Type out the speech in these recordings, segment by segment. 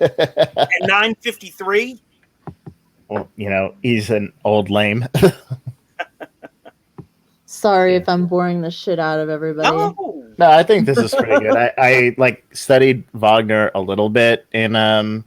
At 9:53. Well, he's an old lame. Sorry if I'm boring the shit out of everybody. No, I think this is pretty good. I like studied Wagner a little bit in in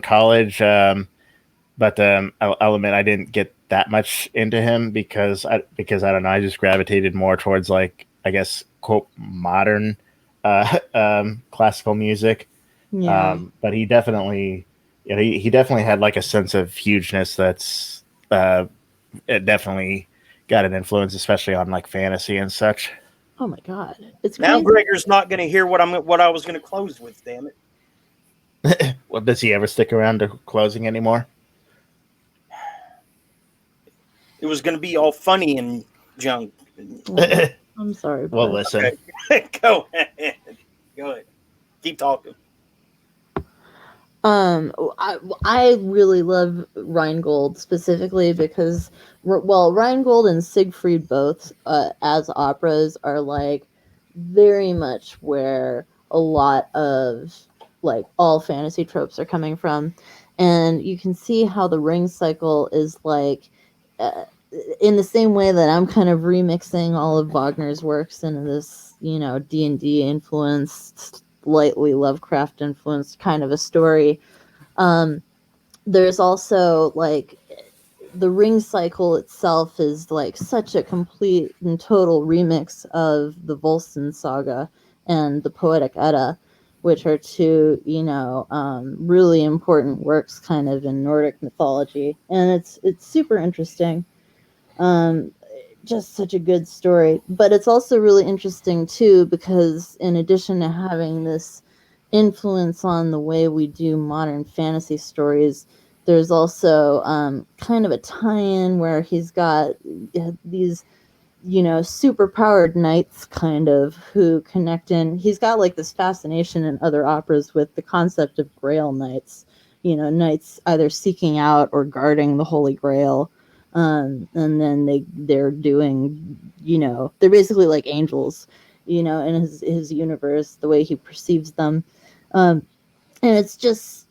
college, but I'll admit I didn't get that much into him because I don't know, I just gravitated more towards, like, I guess, quote, modern classical music. Yeah. But he definitely he definitely had like a sense of hugeness that's it definitely got an influence, especially on like fantasy and such. Oh my god, it's Now crazy. Gregor's not going to hear what I was going to close with. Damn it! Well, does he ever stick around to closing anymore? It was going to be all funny and junk. I'm sorry. Well, listen. Okay. Go ahead. Keep talking. I really love Rheingold specifically because, well, Rheingold and Sigfried both as operas are like very much where a lot of like all fantasy tropes are coming from, and you can see how the ring cycle is like in the same way that I'm kind of remixing all of Wagner's works into this, D&D influenced, lightly Lovecraft influenced kind of a story. There's also like the ring cycle itself is like such a complete and total remix of the Volsung saga and the Poetic Edda, which are two, really important works kind of in Nordic mythology. And it's super interesting. Just such a good story. But it's also really interesting too, because in addition to having this influence on the way we do modern fantasy stories, there's also kind of a tie-in where he's got these, super powered knights kind of who connect in. He's got like this fascination in other operas with the concept of Grail knights, knights either seeking out or guarding the Holy Grail. And then they're doing, they're basically like angels, in his universe, the way he perceives them. And it's just,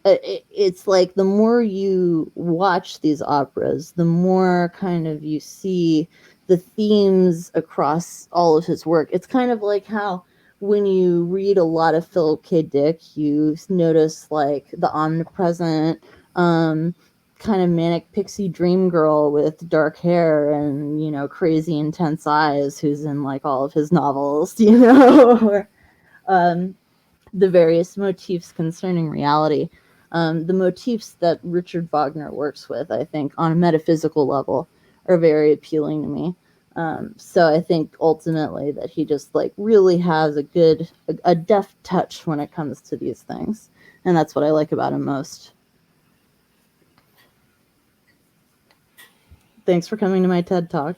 it's like the more you watch these operas, the more kind of you see the themes across all of his work. It's kind of like how when you read a lot of Philip K. Dick, you notice like the omnipresent, kind of manic pixie dream girl with dark hair and, crazy intense eyes who's in like all of his novels, or the various motifs concerning reality. The motifs that Richard Wagner works with, I think, on a metaphysical level, are very appealing to me. So I think ultimately that he just like really has a deft touch when it comes to these things. And that's what I like about him most. Thanks for coming to my TED Talk.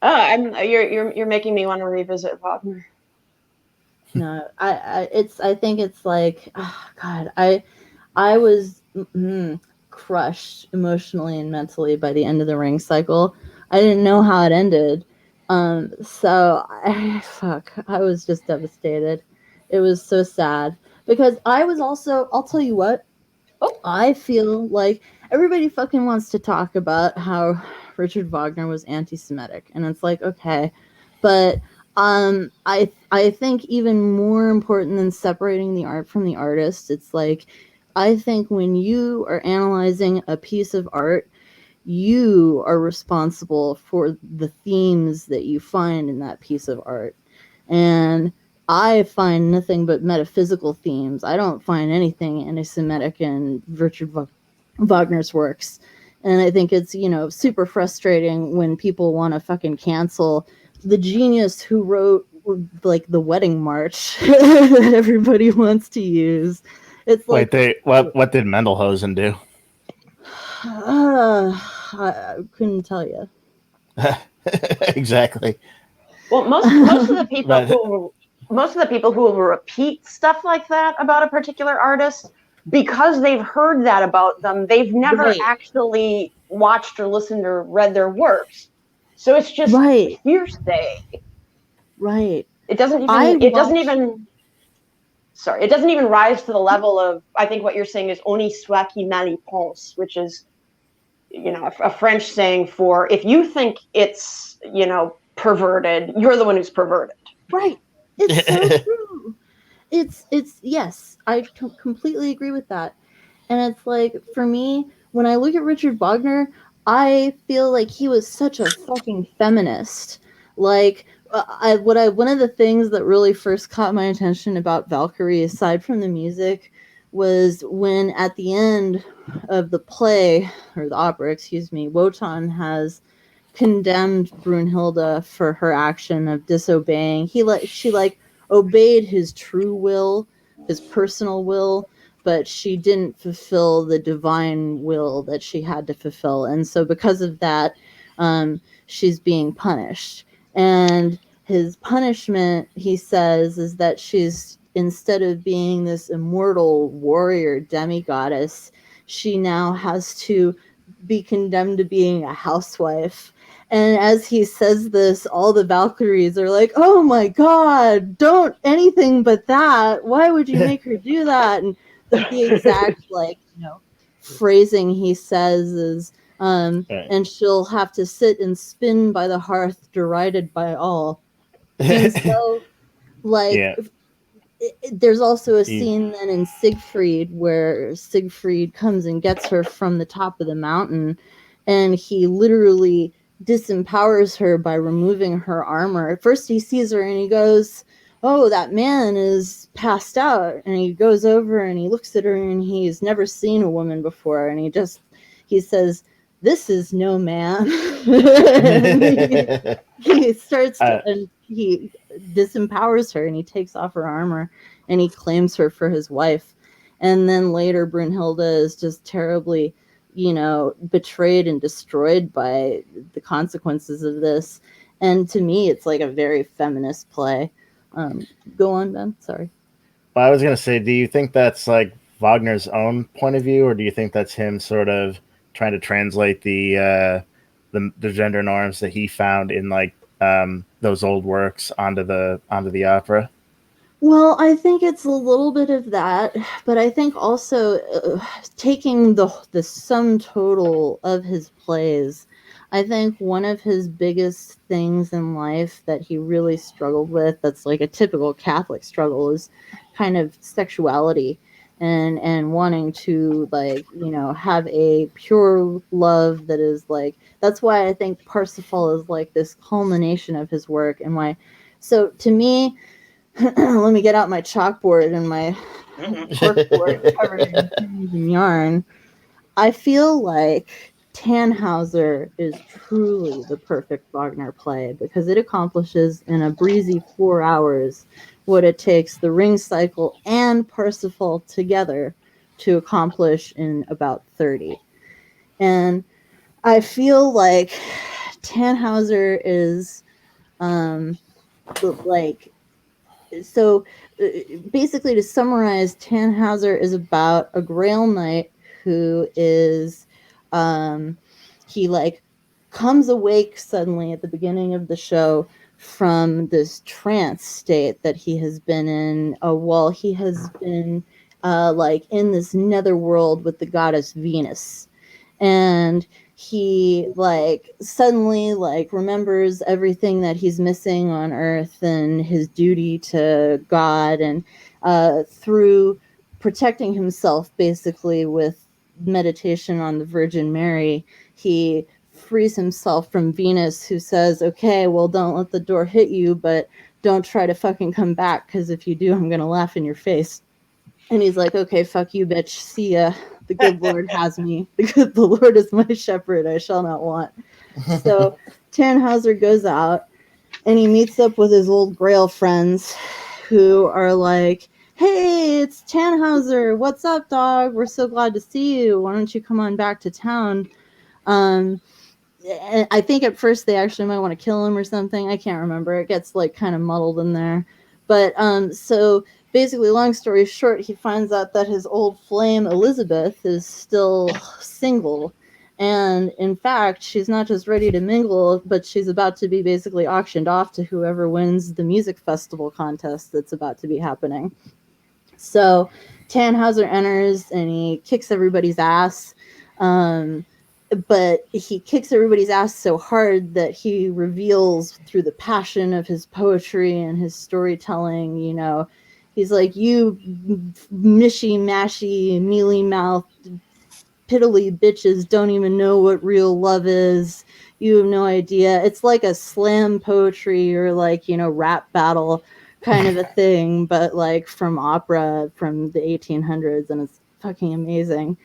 You're making me want to revisit Wagner. No, I think it's like, oh God, I was crushed emotionally and mentally by the end of the ring cycle. I didn't know how it ended. So I was just devastated. It was so sad because I was also, I'll tell you what, I feel like everybody fucking wants to talk about how Richard Wagner was anti-Semitic, and it's like, okay, but I think even more important than separating the art from the artist, it's like, I think when you are analyzing a piece of art, you are responsible for the themes that you find in that piece of art. And I find nothing but metaphysical themes. I don't find anything anti-Semitic in Richard Wagner's works. And I think it's, super frustrating when people want to fucking cancel the genius who wrote like the Wedding March that everybody wants to use. It's like, wait, what did Mendelhosen do? I couldn't tell you. Exactly. Well, most of the people who will repeat stuff like that about a particular artist, because they've heard that about them, they've never actually watched or listened or read their works. So it's just hearsay. Right. It doesn't even rise to the level of, I think what you're saying is honi soit qui mal y pense, which is, a French saying for, if you think it's, perverted, you're the one who's perverted. Right. It's so true. It's yes, I completely agree with that. And it's like, for me, when I look at Richard Wagner, I feel like he was such a fucking feminist. Like, one of the things that really first caught my attention about Valkyrie, aside from the music, was when at the end of the play, or the opera, excuse me, Wotan has condemned Brunhilde for her action of disobeying. She obeyed his true will, his personal will, but she didn't fulfill the divine will that she had to fulfill. And so because of that, she's being punished. And his punishment, he says, is that she's, instead of being this immortal warrior demigoddess, she now has to be condemned to being a housewife. And as he says this, all the Valkyries are like, oh my God, don't anything but that. Why would you make her do that? And the exact, phrasing he says is, Right. and she'll have to sit and spin by the hearth, derided by all. And so, Yeah. there's also a scene then in Sigfried where Sigfried comes and gets her from the top of the mountain, and he literally disempowers her by removing her armor. At first he sees her and he goes, oh, that man is passed out. And he goes over and he looks at her, and he's never seen a woman before. And he says, this is no man. he starts to, and he disempowers her, and he takes off her armor, and he claims her for his wife. And then later Brunhilde is just terribly, betrayed and destroyed by the consequences of this. And to me, it's like a very feminist play. Go on, Ben. Sorry. Well, I was going to say, do you think that's like Wagner's own point of view, or do you think that's him sort of trying to translate the gender norms that he found in those old works onto the opera? Well, I think it's a little bit of that, but I think also taking the sum total of his plays, I think one of his biggest things in life that he really struggled with, that's like a typical Catholic struggle, is kind of sexuality and wanting to have a pure love that is that's why I think Parsifal is like this culmination of his work. And why, so to me, let me get out my chalkboard and my corkboard covered in yarn. I feel like Tannhauser is truly the perfect Wagner play, because it accomplishes in a breezy 4 hours what it takes the Ring Cycle and Parsifal together to accomplish in about 30. And I feel like Tannhauser is so basically, to summarize, Tannhauser is about a Grail Knight who is he comes awake suddenly at the beginning of the show from this trance state that he has been in while he has been in this netherworld with the goddess Venus. And he suddenly remembers everything that he's missing on Earth and his duty to God, and through protecting himself basically with meditation on the Virgin Mary, he frees himself from Venus, who says, okay, well, don't let the door hit you, but don't try to fucking come back, because if you do, I'm gonna laugh in your face. And he's like, okay, fuck you, bitch. See ya. The good Lord has me. The Lord is my shepherd. I shall not want. So Tannhauser goes out and he meets up with his old Grail friends, who are like, hey, it's Tannhauser. What's up, dog? We're so glad to see you. Why don't you come on back to town? And I think at first they actually might want to kill him or something. I can't remember. It gets kind of muddled in there. But so basically, long story short, he finds out that his old flame Elizabeth is still single, And in fact, she's not just ready to mingle, but she's about to be basically auctioned off to whoever wins the music festival contest that's about to be happening. So Tannhauser enters and he kicks everybody's ass. But he kicks everybody's ass so hard that he reveals through the passion of his poetry and his storytelling, you know, he's like, you mishy mashy, mealy mouthed, piddly bitches don't even know what real love is. You have no idea. It's like a slam poetry or like, you know, rap battle kind of a thing, but like from opera from the 1800s, and it's fucking amazing.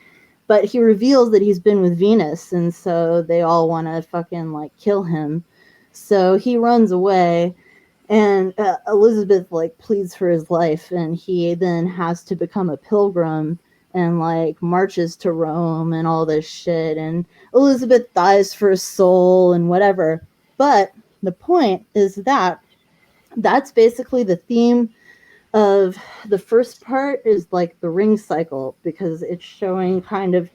But he reveals that he's been with Venus, and so they all want to fucking like kill him. So he runs away, and Elizabeth like pleads for his life, and he then has to become a pilgrim and like marches to Rome and all this shit. And Elizabeth dies for his soul and whatever. But the point is that that's basically the theme of the first part, is like the ring cycle, because it's showing kind of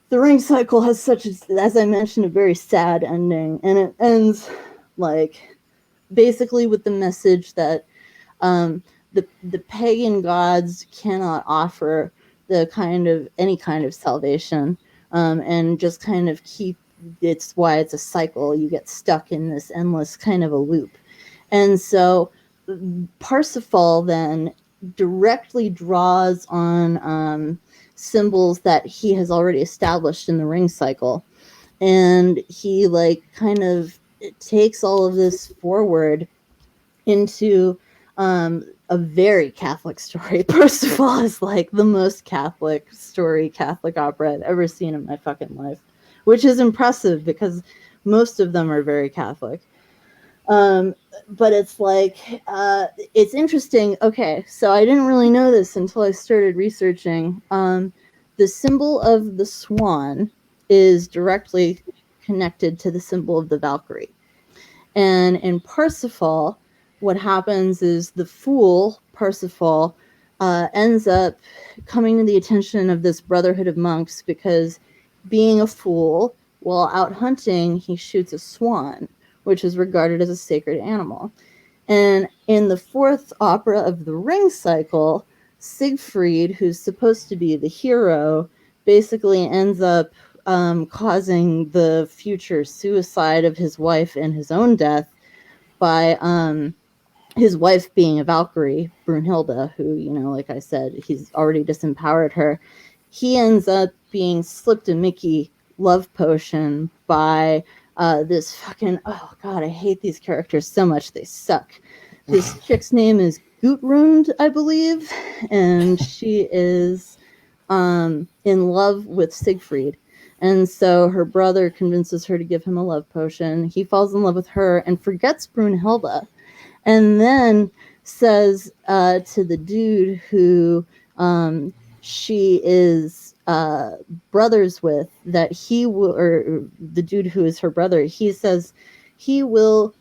the ring cycle has such, as I mentioned, a very sad ending, and it ends like basically with the message that the pagan gods cannot offer the kind of any kind of salvation, and just kind of keep, it's why it's a cycle. You get stuck in this endless kind of a loop. And so Parsifal then directly draws on symbols that he has already established in the ring cycle, and he like kind of takes all of this forward into a very Catholic story. Parsifal is like the most Catholic story, Catholic opera I've ever seen in my fucking life, which is impressive because most of them are very Catholic. But it's like, it's interesting. Okay, so I didn't really know this until I started researching. The symbol of the swan is directly connected to the symbol of the Valkyrie. And in Parsifal, what happens is the fool, Parsifal, ends up coming to the attention of this brotherhood of monks because, being a fool, while out hunting, he shoots a swan, which is regarded as a sacred animal. And in the fourth opera of the Ring Cycle, Sigfried, who's supposed to be the hero, basically ends up causing the future suicide of his wife and his own death by his wife being a Valkyrie, Brunhilde, who, you know, like I said, he's already disempowered her. He ends up being slipped a Mickey love potion by this fucking, oh god, I hate these characters so much, they suck. This chick's name is Gudrun, I believe, and she is in love with Sigfried. And so her brother convinces her to give him a love potion. He falls in love with her and forgets Brunhilde, and then says to the dude who she is brothers with, that he will, or the dude who is her brother, he says he will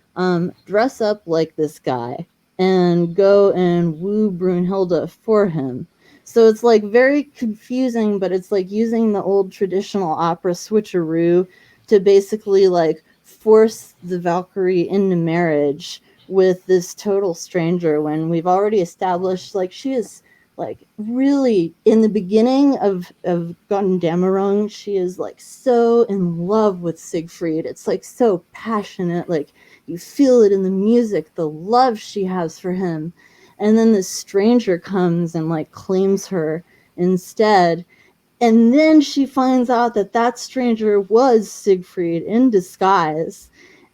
dress up like this guy and go and woo Brunhilde for him. So it's like very confusing, but it's like using the old traditional opera switcheroo to basically like force the Valkyrie into marriage with this total stranger, when we've already established like she is like really in the beginning of Gondamarung, she is like so in love with Siegfried. It's like so passionate, like you feel it in the music, the love she has for him. And then this stranger comes and like claims her instead. And then she finds out that that stranger was Siegfried in disguise.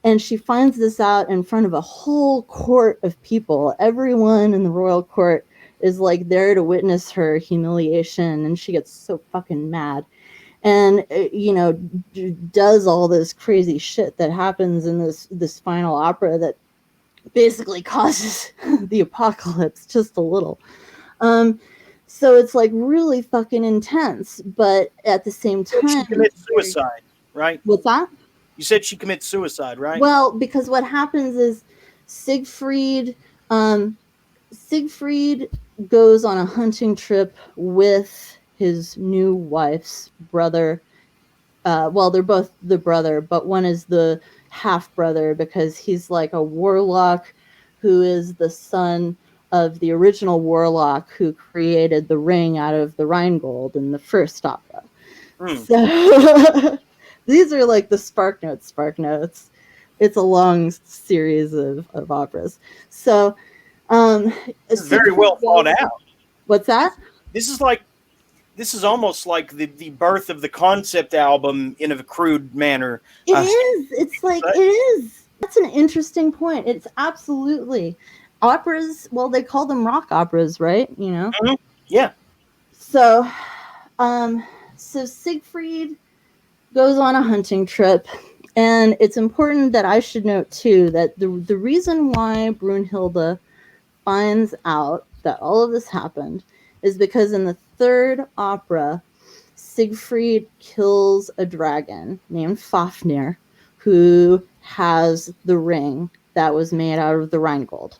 And she finds this out in front of a whole court of people. Everyone in the royal court is like there to witness her humiliation. And she gets so fucking mad. And, you know, does all this crazy shit that happens in this final opera that basically causes the apocalypse just a little. So it's like really fucking intense, but at the same time, She commits suicide, right? What's that? You said she commits suicide, right? Well, because what happens is Siegfried goes on a hunting trip with his new wife's brother well, they're both the brother, but one is the half brother because he's like a warlock who is the son of the original warlock who created the ring out of the Rheingold in the first opera. So these are like the Spark Notes. It's a long series of operas. So It's very well thought out. What's that? This is almost like the birth of the concept album in a crude manner. It is. It's like it is. That's an interesting point. It's absolutely operas. Well, they call them rock operas, right? You know. Mm-hmm. Yeah. So, so Sigfried goes on a hunting trip, and it's important that I should note too that the reason why Brunhilde finds out that all of this happened is because in the third opera, Sigfried kills a dragon named Fafnir, who has the ring that was made out of the Rheingold.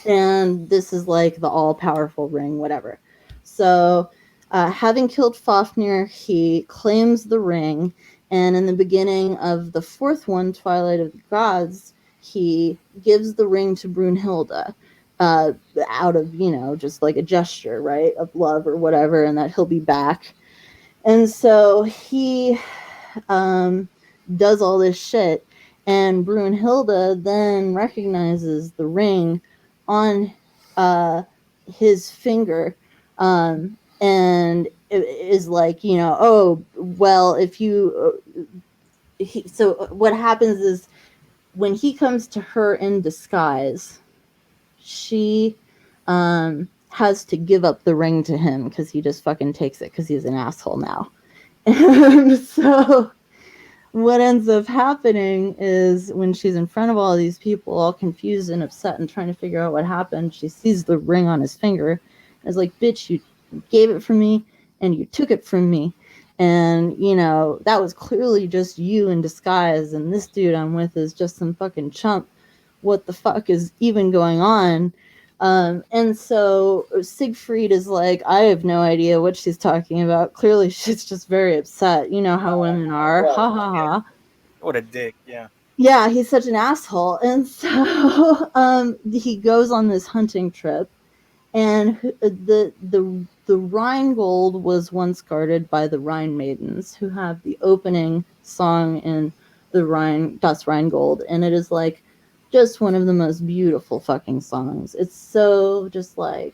And this is like the all-powerful ring, whatever. So, having killed Fafnir, he claims the ring, and in the beginning of the fourth one, Twilight of the Gods, he gives the ring to Brunhilde. Out of, just like a gesture, right, of love or whatever, and that he'll be back. And so he does all this shit, and Brunhilde then recognizes the ring on his finger, and it is like, oh, well, if you... so what happens is when he comes to her in disguise, she has to give up the ring to him because he just fucking takes it because he's an asshole now. And so what ends up happening is when she's in front of all these people, all confused and upset and trying to figure out what happened, she sees the ring on his finger and is like, bitch, you gave it from me and you took it from me. And, that was clearly just you in disguise. And this dude I'm with is just some fucking chump. What the fuck is even going on? And so Sigfried is like, I have no idea what she's talking about. Clearly, she's just very upset. You know how women are. Well, Ha ha ha. What a dick, yeah. Yeah, he's such an asshole. And so he goes on this hunting trip. And the Rheingold was once guarded by the Rhine Maidens, who have the opening song in the Das Rheingold. And it is like just one of the most beautiful fucking songs. It's so just like,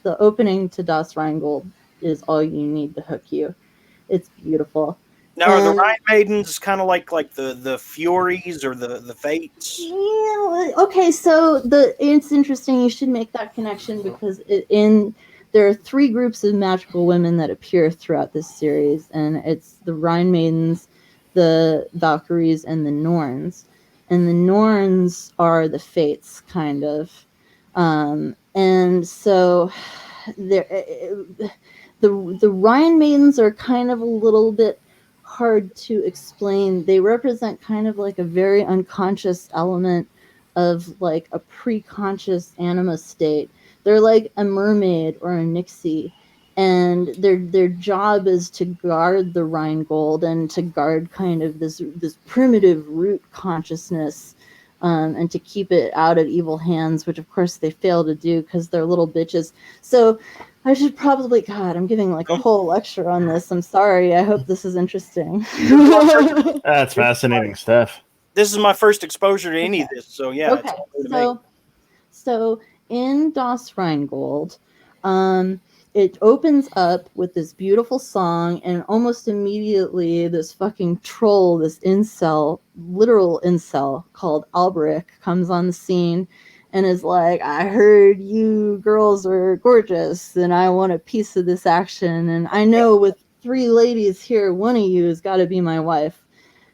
the opening to Das Rheingold is all you need to hook you. It's beautiful. Now, are the Rhine Maidens kind of like the Furies or the Fates? Yeah. Okay, so it's interesting. You should make that connection because there are three groups of magical women that appear throughout this series, and it's the Rhine Maidens, the Valkyries, and the Norns. And the Norns are the Fates, kind of. And so the Rhine Maidens are kind of a little bit hard to explain. They represent kind of like a very unconscious element of like a pre-conscious anima state. They're like a mermaid or a nixie, and their job is to guard the Rheingold and to guard kind of this primitive root consciousness, and to keep it out of evil hands, which of course they fail to do because they're little bitches. So I should probably, God, I'm giving like a whole lecture on this. I'm sorry. I hope this is interesting. That's fascinating stuff. This is my first exposure to any of this, so yeah. Okay, so in Das Rheingold, it opens up with this beautiful song, and almost immediately this fucking troll, this literal incel called Alberic comes on the scene and is like, I heard you girls are gorgeous and I want a piece of this action. And I know with 3 ladies here, one of you has got to be my wife.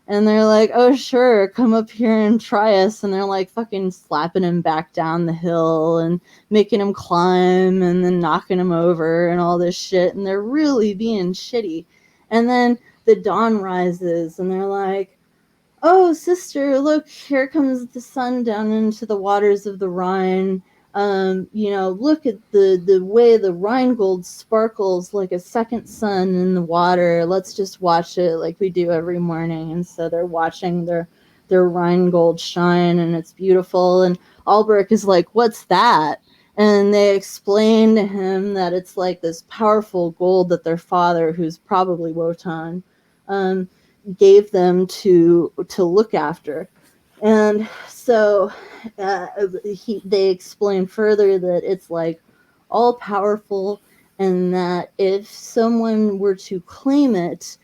And they're like, oh, sure, come up here and try us. And they're like fucking slapping him back down the hill and making him climb and then knocking him over and all this shit. And they're really being shitty. And then the dawn rises and they're like, oh, sister, look, here comes the sun down into the waters of the Rhine. Look at the way the Rheingold sparkles like a second sun in the water. Let's just watch it like we do every morning. And so they're watching their Rheingold shine, and it's beautiful. And Albrecht is like, what's that? And they explain to him that it's like this powerful gold that their father, who's probably Wotan, gave them to look after. And so they explain further that it's like all powerful, and that if someone were to claim it,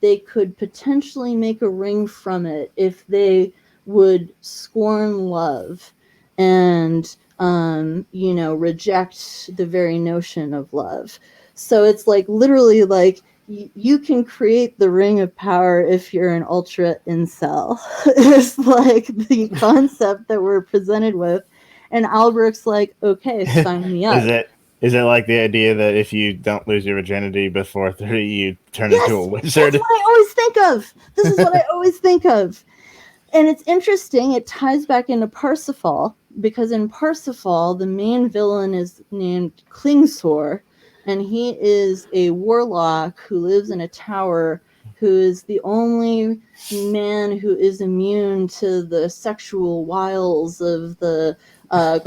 they could potentially make a ring from it if they would scorn love and reject the very notion of love. So it's like literally like you can create the ring of power if you're an ultra incel. It's like the concept that we're presented with, and Albrecht's like, okay, sign me up. Is it like the idea that if you don't lose your virginity before 30, you turn Yes, into a wizard? that's what I always think of. This is what I always think of. And it's interesting, it ties back into Parsifal, because in Parsifal, the main villain is named Klingsor, and he is a warlock who lives in a tower, who is the only man who is immune to the sexual wiles of the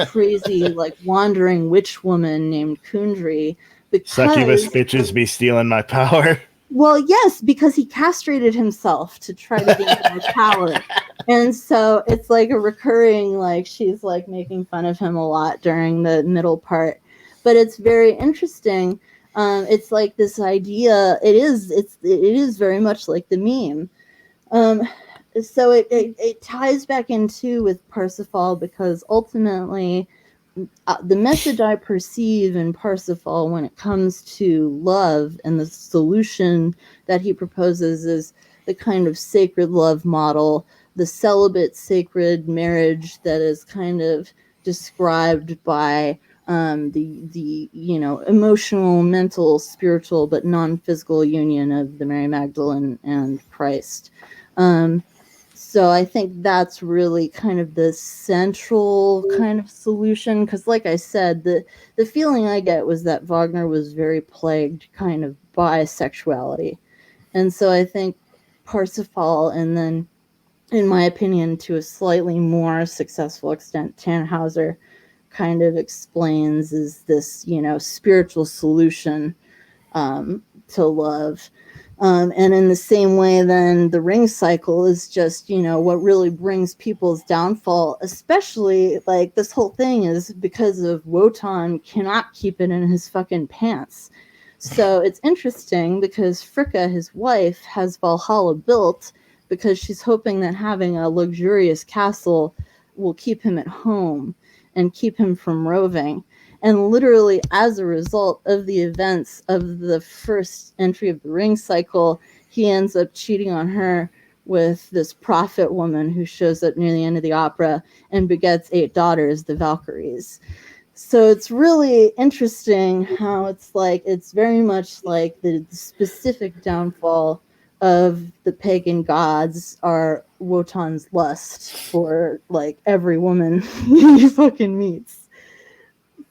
crazy, like, wandering witch woman named Kundry. Succubus bitches be stealing my power. Well, yes, because he castrated himself to try to gain more power. And so it's like a recurring, like, she's like making fun of him a lot during the middle part. But it's very interesting. It's like this idea, it is very much like the meme. So it ties back into with Parsifal, because ultimately the message I perceive in Parsifal when it comes to love and the solution that he proposes is the kind of sacred love model, the celibate sacred marriage that is kind of described by the emotional, mental, spiritual, but non-physical union of the Mary Magdalene and Christ. So I think that's really kind of the central kind of solution, because like I said, the feeling I get was that Wagner was very plagued kind of by sexuality. And so I think Parsifal, and then, in my opinion, to a slightly more successful extent, Tannhauser kind of explains is this, spiritual solution to love. And in the same way, then the ring cycle is just, what really brings people's downfall, especially like this whole thing is because of Wotan cannot keep it in his fucking pants. So it's interesting because Fricka, his wife, has Valhalla built because she's hoping that having a luxurious castle will keep him at home and keep him from roving. And literally, as a result of the events of the first entry of the ring cycle, he ends up cheating on her with this prophet woman who shows up near the end of the opera and begets 8 daughters, the Valkyries. So it's really interesting how it's very much like the specific downfall of the pagan gods are Wotan's lust for like every woman he fucking meets.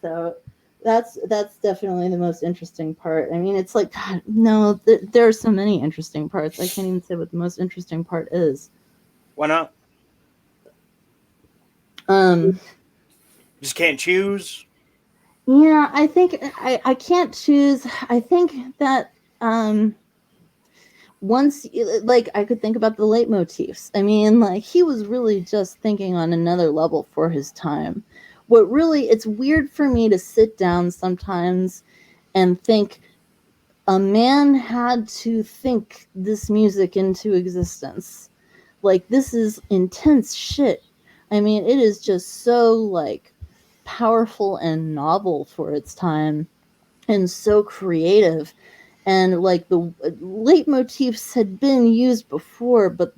So that's definitely the most interesting part. I mean, it's like, God, no, there are so many interesting parts. I can't even say what the most interesting part is. Why not? Just can't choose. Yeah, I think I can't choose. I think that once, like, I could think about the leitmotifs. I mean, like, he was really just thinking on another level for his time. What really, it's weird for me to sit down sometimes and think a man had to think this music into existence. Like, this is intense shit. I mean, it is just so, like, powerful and novel for its time and so creative. And, like, the leitmotifs had been used before, but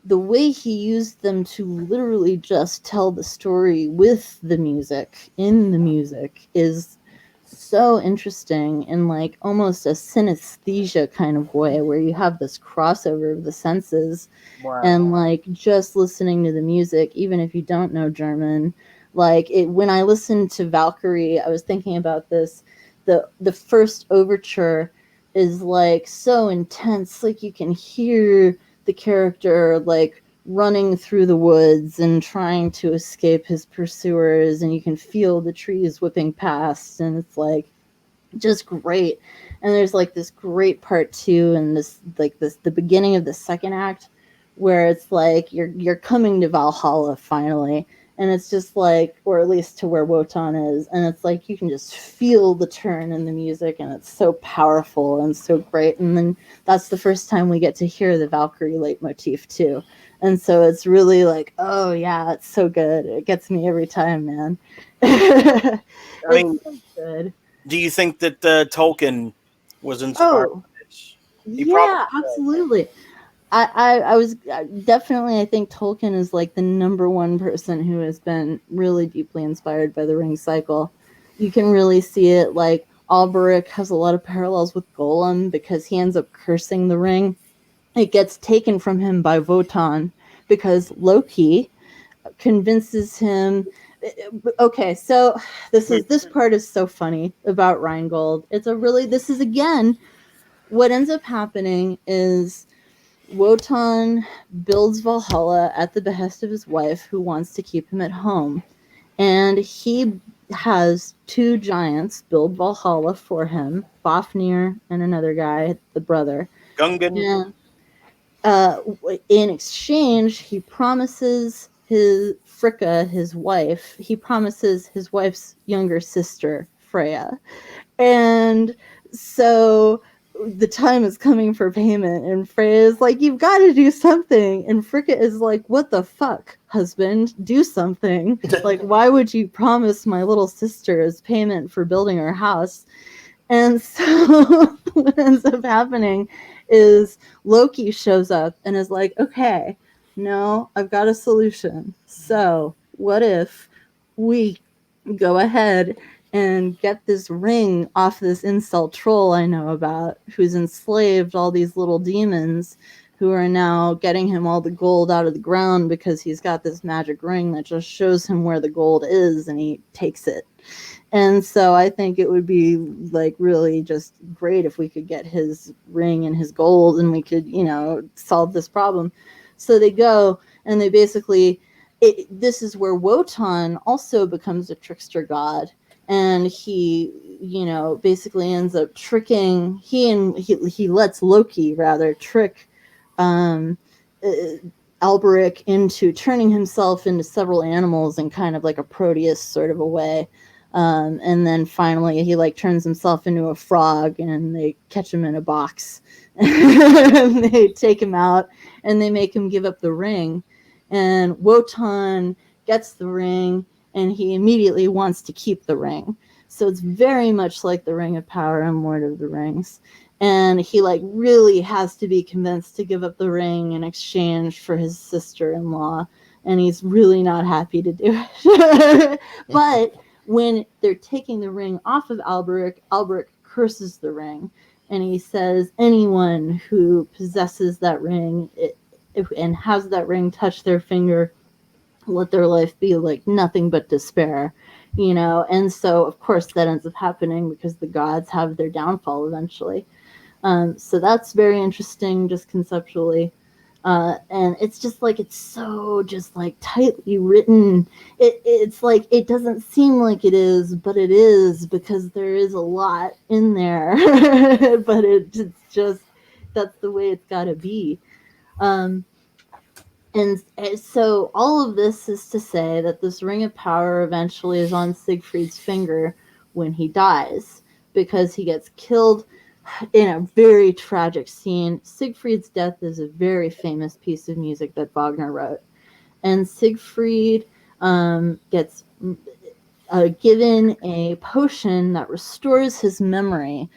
the way he used them to literally just tell the story with the music, in the music, is so interesting in like almost a synesthesia kind of way, where you have this crossover of the senses. Wow. And like just listening to the music, even if you don't know German, Like when I listened to Valkyrie, I was thinking about this. The first overture is like so intense, like you can hear the character like running through the woods and trying to escape his pursuers, and you can feel the trees whipping past, and it's like just great. And there's like this great part two, and this the beginning of the second act where it's like you're coming to Valhalla finally, and it's just like, or at least to where Wotan is, and it's like you can just feel the turn in the music, and it's so powerful and so great. And then that's the first time we get to hear the Valkyrie leitmotif too, and so it's really like, oh yeah, it's so good. It gets me every time, man. I mean, It's so good. do you think that Tolkien was inspired by this? He Yeah, probably was. absolutely. I was definitely, I think Tolkien is like the number one person who has been really deeply inspired by the Ring cycle. You can really see it. Like Alberic has a lot of parallels with Golem because he ends up cursing the ring. It gets taken from him by Wotan because Loki convinces him. Okay, so this part is so funny about Rheingold. This is again what ends up happening is Wotan builds Valhalla at the behest of his wife, who wants to keep him at home. And he has two giants build Valhalla for him, Fafnir and another guy, the brother. Gungan. And in exchange, he promises his Fricka, his wife, he promises his wife's younger sister, Freya. And so the time is coming for payment, and Freya is like, you've got to do something. And Fricka is like, what the fuck, husband? Do something. Like, why would you promise my little sister as payment for building her house? And so what ends up happening is Loki shows up and is like, okay, no, I've got a solution. So what if we go ahead and get this ring off this incel troll I know about, who's enslaved all these little demons who are now getting him all the gold out of the ground because he's got this magic ring that just shows him where the gold is, and he takes it. And so I think it would be like really just great if we could get his ring and his gold, and we could, solve this problem. So they go and they basically, this is where Wotan also becomes a trickster god. And he, basically ends up tricking, he lets Loki rather trick Alberic into turning himself into several animals in kind of like a Proteus sort of a way. And then finally he like turns himself into a frog, and they catch him in a box. And they take him out and they make him give up the ring. And Wotan gets the ring, and he immediately wants to keep the ring. So it's very much like the Ring of Power and Lord of the Rings. And he like really has to be convinced to give up the ring in exchange for his sister-in-law. And he's really not happy to do it. But when they're taking the ring off of Alberic, Alberic curses the ring. And he says, anyone who possesses that ring and has that ring touch their finger, let their life be like nothing but despair, and so of course that ends up happening because the gods have their downfall eventually. So that's very interesting just conceptually, and it's just like it's so just like tightly written. It's like it doesn't seem like it is, but it is, because there is a lot in there. But it's just that's the way it's got to be. And so all of this is to say that this Ring of Power eventually is on Sigfried's finger when he dies, because he gets killed in a very tragic scene. Siegfried's death is a very famous piece of music that Wagner wrote. And Siegfried gets given a potion that restores his memory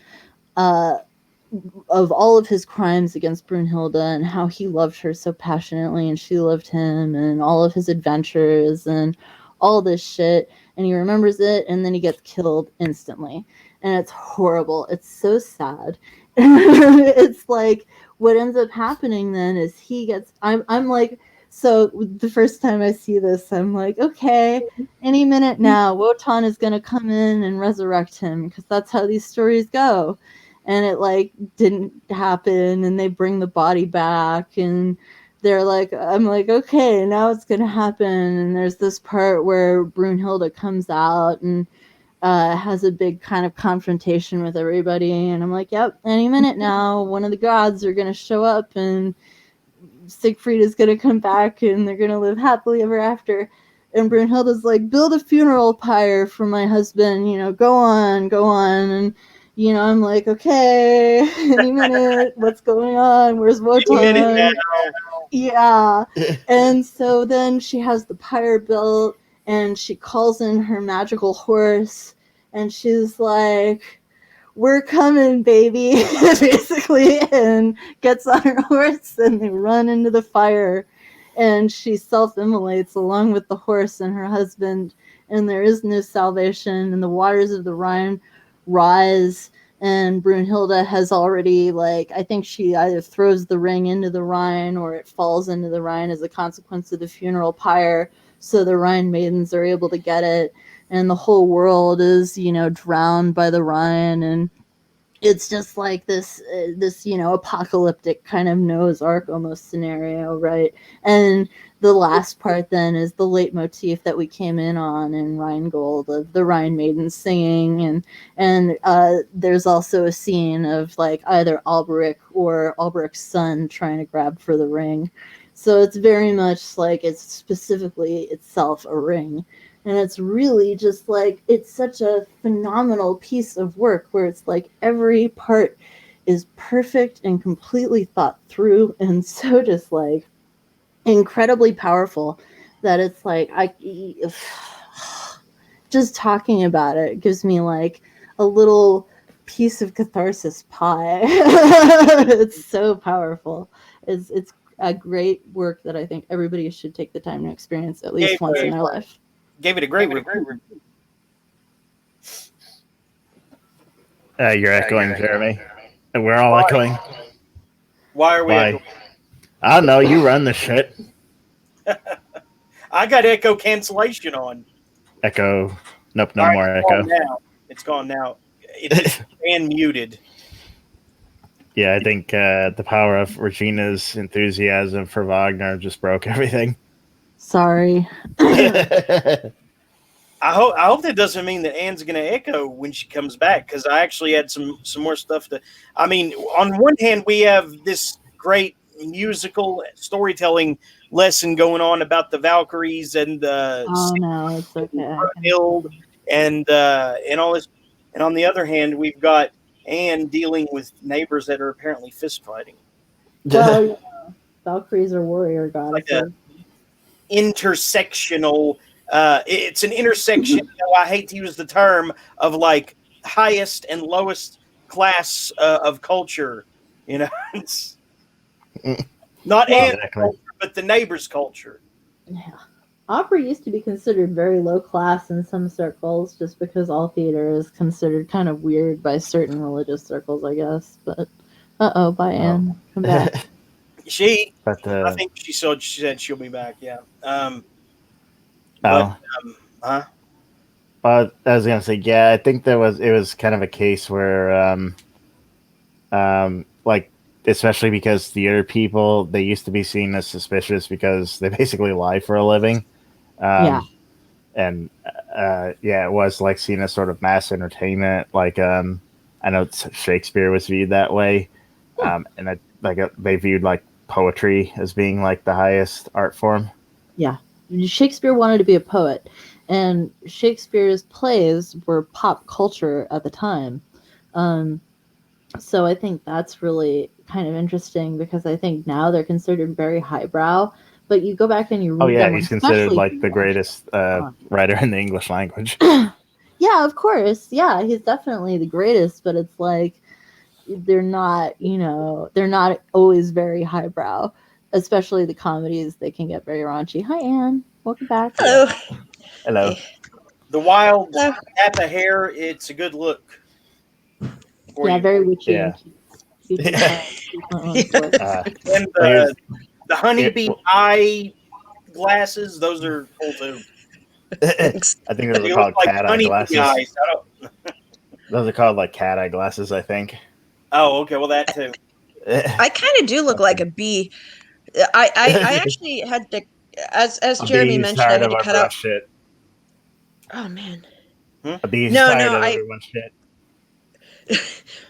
of all of his crimes against Brunhilde, and how he loved her so passionately and she loved him, and all of his adventures and all this shit. And he remembers it, and then he gets killed instantly. And it's horrible. It's so sad. It's like what ends up happening then is he gets, I'm like, So the first time I see this, I'm like, okay, any minute now, Wotan is going to come in and resurrect him because that's how these stories go. And it like didn't happen, and they bring the body back, and they're like, I'm like, okay, now it's going to happen. And there's this part where Brunhilde comes out and has a big kind of confrontation with everybody. And I'm like, yep, any minute now, one of the gods are going to show up, and Sigfried is going to come back, and they're going to live happily ever after. And Brunhilde's like, build a funeral pyre for my husband, go on. And, I'm like, okay, any minute, what's going on? Where's Wotan? Yeah. And so then she has the pyre built, and she calls in her magical horse, and she's like, we're coming, baby, basically, and gets on her horse, and they run into the fire, and she self-immolates along with the horse and her husband, and there is no salvation, and the waters of the Rhine rise, and Brunhilde has already, I think she either throws the ring into the Rhine or it falls into the Rhine as a consequence of the funeral pyre, so the Rhine maidens are able to get it, and the whole world is, drowned by the Rhine, and it's just like this, apocalyptic kind of Noah's Ark almost scenario, right? And the last part then is the leitmotif that we came in on in Rheingold of the Rhine maidens singing, and there's also a scene of either Alberic or Alberic's son trying to grab for the ring. So it's very much it's specifically itself a ring. And it's really just it's such a phenomenal piece of work where it's every part is perfect and completely thought through, and so just incredibly powerful that it's just talking about it gives me a little piece of catharsis pie. It's so powerful. It's a great work that I think everybody should take the time to experience at least once in their life. Gave it a great review. You're echoing, Jeremy. And we're all echoing. Why are we echoing? I don't know. You run the shit. I got echo cancellation on. Echo. Nope, no more echo. It's gone now. It's and muted. Yeah, I think the power of Regina's enthusiasm for Wagner just broke everything. Sorry. I hope that doesn't mean that Anne's going to echo when she comes back, because I actually had some more stuff to. I mean, on one hand, we have this great musical storytelling lesson going on about the Valkyries and the it's okay. and all this, and on the other hand, we've got Anne dealing with neighbors that are apparently fist fighting. Well, Valkyries are warrior goddesses. Intersectional. It's an intersection. I hate to use the term of highest and lowest class of culture. It's not Anne's culture, but the neighbor's culture. Yeah. Opera used to be considered very low class in some circles, just because all theater is considered kind of weird by certain religious circles, I guess. But bye, Anne. Come back. I think she said she'll be back. Yeah. Well, I was gonna say, yeah, I think it was kind of a case where, especially because theater people, they used to be seen as suspicious because they basically lie for a living. And it was seen as sort of mass entertainment. I know Shakespeare was viewed that way, and they viewed poetry as being the highest art form. Yeah. Shakespeare wanted to be a poet, and Shakespeare's plays were pop culture at the time. So I think that's really kind of interesting, because I think now they're considered very highbrow, but you go back and you read them. He's considered the greatest writer in the English language. Yeah, of course. Yeah, he's definitely the greatest, but it's they're not always very highbrow. Especially the comedies, they can get very raunchy. Hi, Anne. Welcome back. Hello. Hello. Hey. The wild Napa hair, it's a good look. Very witchy. Yeah. And the honeybee eye glasses, those are cool too. I think those They are look called like cat eye honeybee glasses. eyes. I don't. Those are called like cat eye glasses, I think. Oh, okay. Well, that too. I kind of do look like a bee. I actually had to, as A Jeremy bee's mentioned, I tired had of to cut everyone's out. shit. Oh man, A bee's no, tired no, of everyone's shit.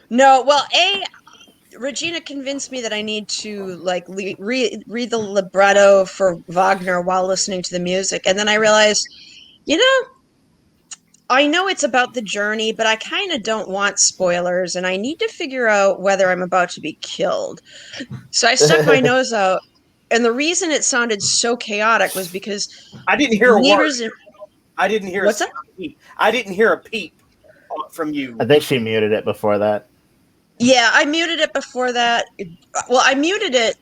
no. Well, Regina convinced me that I need to like read the libretto for Wagner while listening to the music, and then I realized, you know, I know it's about the journey, but I kind of don't want spoilers, and I need to figure out whether I'm about to be killed. So I stuck my nose out, and the reason it sounded so chaotic was because I didn't hear a word. neighbors. I didn't hear What's a that? peep. I didn't hear a peep from you. I think she muted it before that. Yeah, I muted it before that. Well, I muted it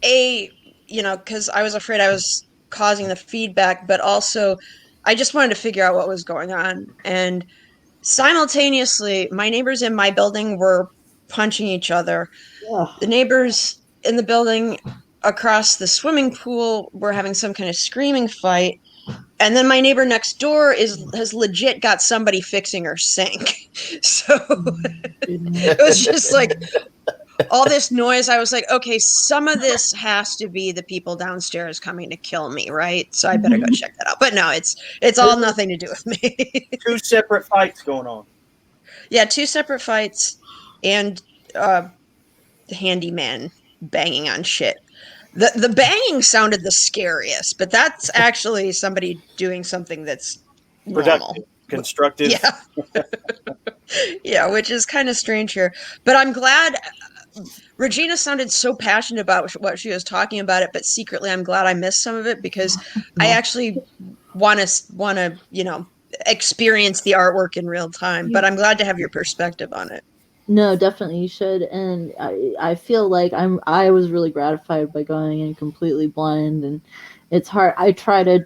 because I was afraid I was causing the feedback, but also I just wanted to figure out what was going on. And simultaneously, my neighbors in my building were punching each other. The neighbors in the building across the swimming pool were having some kind of screaming fight. And then my neighbor next door has legit got somebody fixing her sink. So it was just like all this noise. I was like, okay, some of this has to be the people downstairs coming to kill me, right? So I better go check that out. But no, it's all nothing to do with me. Two separate fights going on. Yeah, two separate fights and the handyman banging on shit. The banging sounded the scariest, but that's actually somebody doing something that's normal. Productive, constructive. Yeah. Yeah, which is kind of strange here. But I'm glad Regina sounded so passionate about what she was talking about it, but secretly I'm glad I missed some of it because I actually want to, experience the artwork in real time. But I'm glad to have your perspective on it. No, definitely you should, and I feel like I was really gratified by going in completely blind, and it's hard. I try to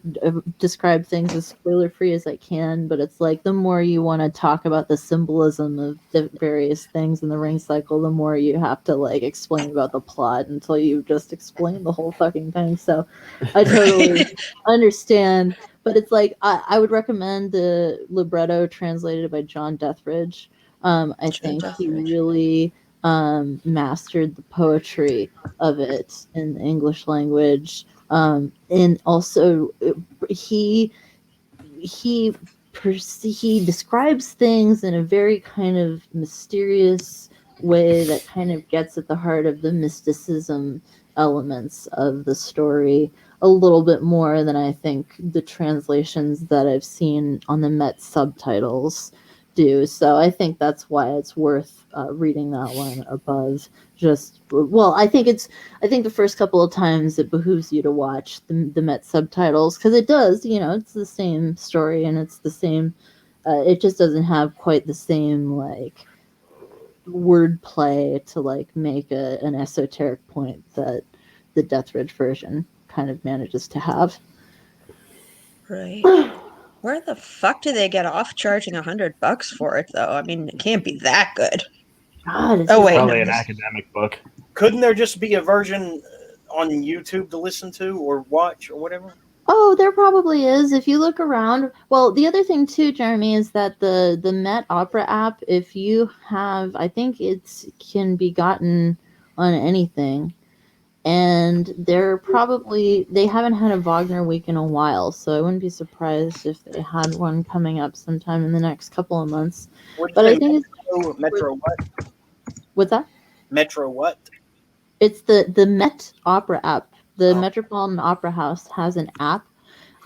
describe things as spoiler free as I can, but it's like the more you want to talk about the symbolism of the various things in the ring cycle, the more you have to like explain about the plot until you just explain the whole fucking thing. So I totally understand, but it's like I would recommend the libretto translated by John Dethridge. I think he really mastered the poetry of it in the English language, and also he describes things in a very kind of mysterious way that kind of gets at the heart of the mysticism elements of the story a little bit more than I think the translations that I've seen on the Met subtitles do. So I think that's why it's worth reading that one above just. Well, I think the first couple of times it behooves you to watch the Met subtitles because it does. It's the same story and it's the same. It just doesn't have quite the same like wordplay to like make an esoteric point that the Dethridge version kind of manages to have. Right. Where the fuck do they get off charging $100 for it, though? I mean, it can't be that good. God, Oh wait, Probably no, an academic book. Couldn't there just be a version on YouTube to listen to or watch or whatever? Oh, there probably is. If you look around. Well, the other thing too, Jeremy, is that the Met Opera app, if you have, I think it can be gotten on anything. And they haven't had a Wagner week in a while, so I wouldn't be surprised if they had one coming up sometime in the next couple of months. But I think Metro what? What's that? Metro what? It's the Met Opera app. The Metropolitan Opera House has an app,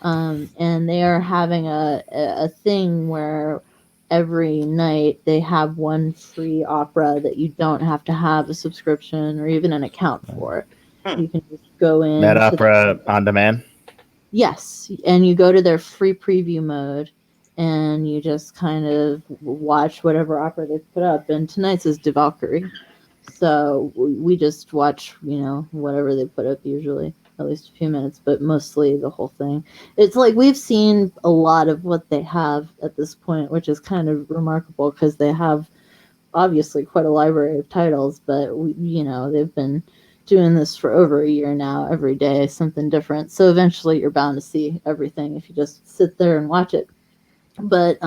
and they are having a thing where every night they have one free opera that you don't have to have a subscription or even an account for. You can just go in. Met Opera on demand? Yes, and you go to their free preview mode, and you just kind of watch whatever opera they put up. And tonight's is De Valkyrie. So we just watch, whatever they put up usually, at least a few minutes, but mostly the whole thing. It's like we've seen a lot of what they have at this point, which is kind of remarkable because they have obviously quite a library of titles, but they've been doing this for over a year now, every day, something different. So eventually you're bound to see everything if you just sit there and watch it. But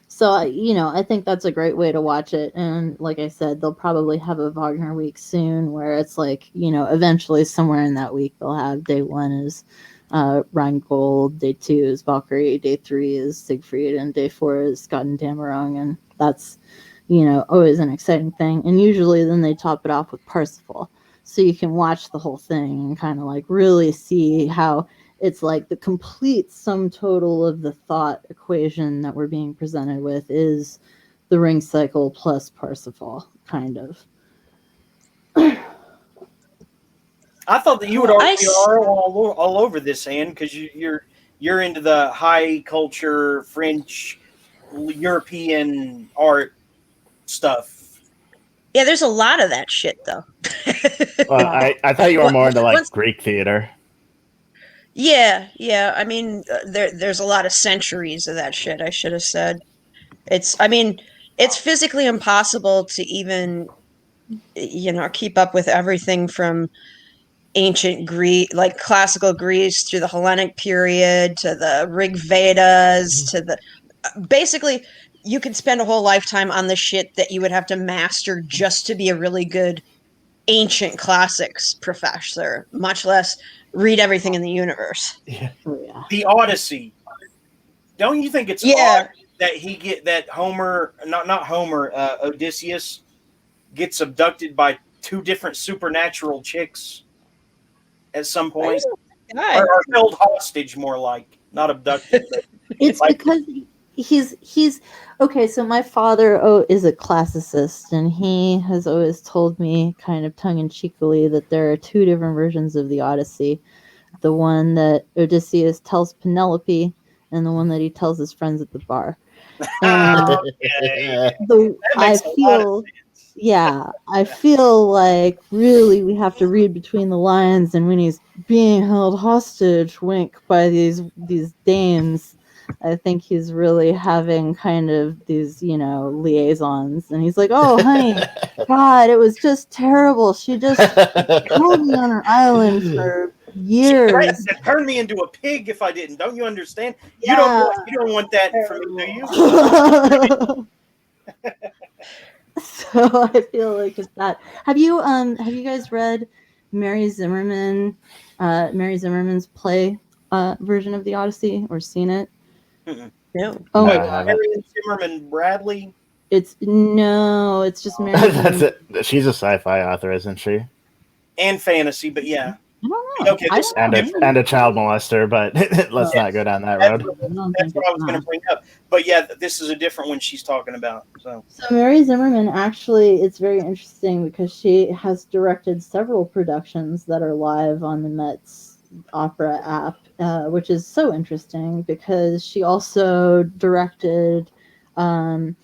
so I think that's a great way to watch it. And like I said, they'll probably have a Wagner week soon where it's like, eventually somewhere in that week they'll have day 1 is Rheingold, day 2 is Valkyrie, day 3 is Sigfried, and day 4 is Scott and Damerong, and that's always an exciting thing. And usually then they top it off with Parsifal, so you can watch the whole thing and kind of like really see how it's like the complete sum total of the thought equation that we're being presented with is the ring cycle plus Parsifal, kind of. I thought that you would already be all over this, Anne, because you're into the high culture French, European art stuff. Yeah, there's a lot of that shit though. Well, I thought you were more into like Greek theater. Yeah. I mean, there's a lot of centuries of that shit. I should have said. It's physically impossible to even, keep up with everything from ancient Greece, like classical Greece, through the Hellenic period to the Rig Vedas to the. Basically, you could spend a whole lifetime on the shit that you would have to master just to be a really good ancient classics professor, much less read everything in the universe. Yeah. The Odyssey. Don't you think it's odd that Homer, not Homer, Odysseus gets abducted by 2 different supernatural chicks at some point, or held hostage, more like, not abducted. But it's like, because he's okay. So my father is a classicist, and he has always told me, kind of tongue-in-cheekily, that there are 2 different versions of the Odyssey: the one that Odysseus tells Penelope, and the one that he tells his friends at the bar. And I feel like really we have to read between the lines, and when he's being held hostage, wink, by these dames, I think he's really having kind of these, liaisons, and he's like, "Oh, honey, God, it was just terrible. She just held me on her island for years. She threatened to turn me into a pig if I didn't. Don't you understand? Yeah. You don't want that from me, do you?" So I feel like it's that. Have you guys read Mary Zimmerman's play version of the Odyssey, or seen it? No. Oh my God. Mary Zimmerman Bradley? It's just Mary That's it. She's a sci-fi author, isn't she? And fantasy, but yeah. I don't know. Okay, and a child molester, but let's not go down that road. That's what I was going to bring up. But yeah, this is a different one she's talking about. So Mary Zimmerman, actually, it's very interesting because she has directed several productions that are live on the Met's Opera app, which is so interesting because she also directed a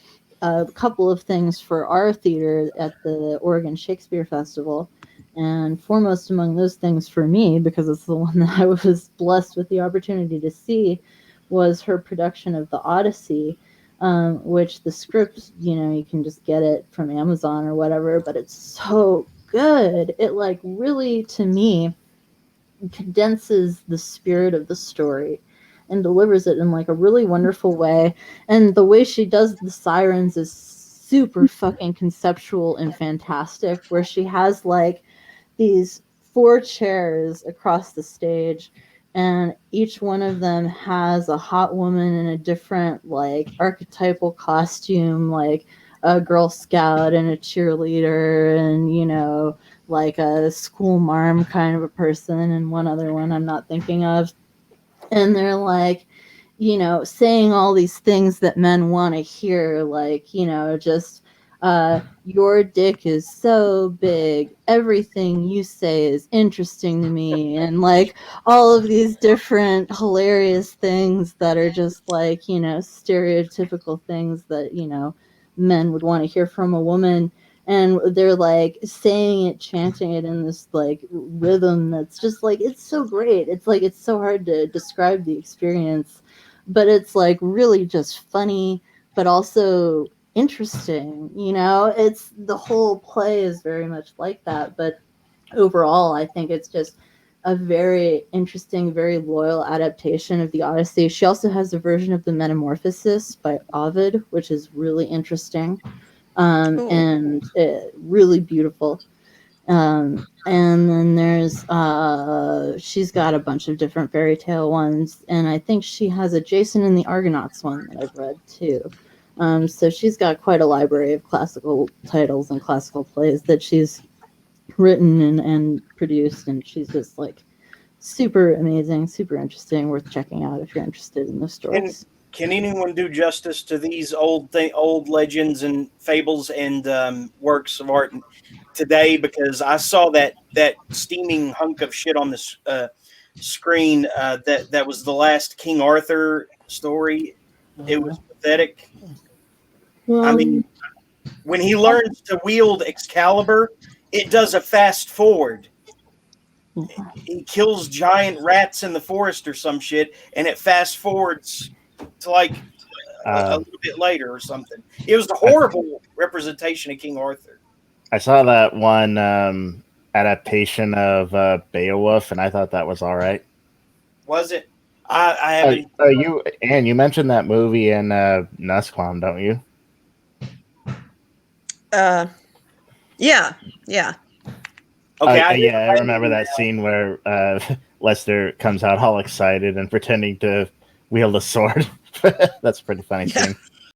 couple of things for our theater at the Oregon Shakespeare Festival. And foremost among those things for me, because it's the one that I was blessed with the opportunity to see, was her production of The Odyssey, which the script, you can just get it from Amazon or whatever, but it's so good. It really, to me, condenses the spirit of the story and delivers it in a really wonderful way. And the way she does the sirens is super fucking conceptual and fantastic, where she has these 4 chairs across the stage, and each one of them has a hot woman in a different archetypal costume, like a Girl Scout and a cheerleader, and a school marm kind of a person, and one other one I'm not thinking of. And they're saying all these things that men want to hear, just your dick is so big, everything you say is interesting to me, and all of these different hilarious things that are just stereotypical things that men would want to hear from a woman. And they're saying it, chanting it in this rhythm that's just it's so great. It's so hard to describe the experience, but it's really just funny, but also interesting. It's the whole play is very much like that. But overall, I think it's just a very interesting, very loyal adaptation of the Odyssey. She also has a version of the Metamorphosis by Ovid, which is really interesting, Cool. and really beautiful. And then there's she's got a bunch of different fairy tale ones, and I think she has a Jason and the Argonauts one that I've read too. So she's got quite a library of classical titles and classical plays that she's written and produced, and she's just like super amazing, super interesting, worth checking out if you're interested in the stories. Can anyone do justice to these old legends and fables and works of art today? Because I saw that steaming hunk of shit on the screen. That was the last King Arthur story. It was pathetic. Well, I mean, when he learns to wield Excalibur, it does a fast forward. He kills giant rats in the forest or some shit, and it fast forwards to like a little bit later or something. It was a horrible representation of King Arthur. I saw that one adaptation of Beowulf, and I thought that was all right. Was it? I haven't. You mentioned that movie in Nussclum, don't you? Yeah. Okay, I remember that scene where Lester comes out all excited and pretending to wield a sword. That's a pretty funny scene.